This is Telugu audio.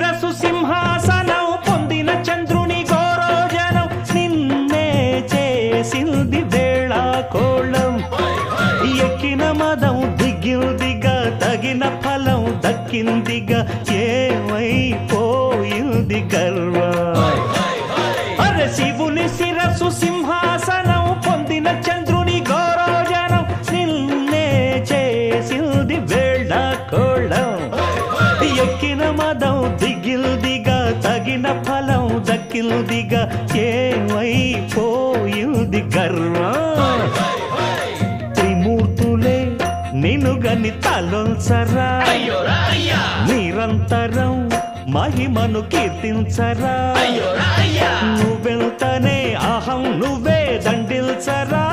శిరసు సింహాసనం పొందిన చంద్రుని గోరోజనం నిన్నే చేసింది వేళ కోళం ఎక్కిన మదం దిగిందిగా తగిన ఫలం దక్కిందిగా ఏమైపోయింది గర్వం అరే శివుని శిరసు సింహాసనం పొందిన చంద్రుని గౌరవజనం నిన్నే చేసింది వేళ కోళం ఎక్కిన మదం దిగిల్దిగా తగిన ఫలం దక్కిల్దిగా ఏమైపోయింది గర్వం త్రిమూర్తులే నిన్నుగని తలొంచరా నిరంతరం మహిమను కీర్తించరా నువ్వెంతనే అహం నువ్వే దండిల్చరా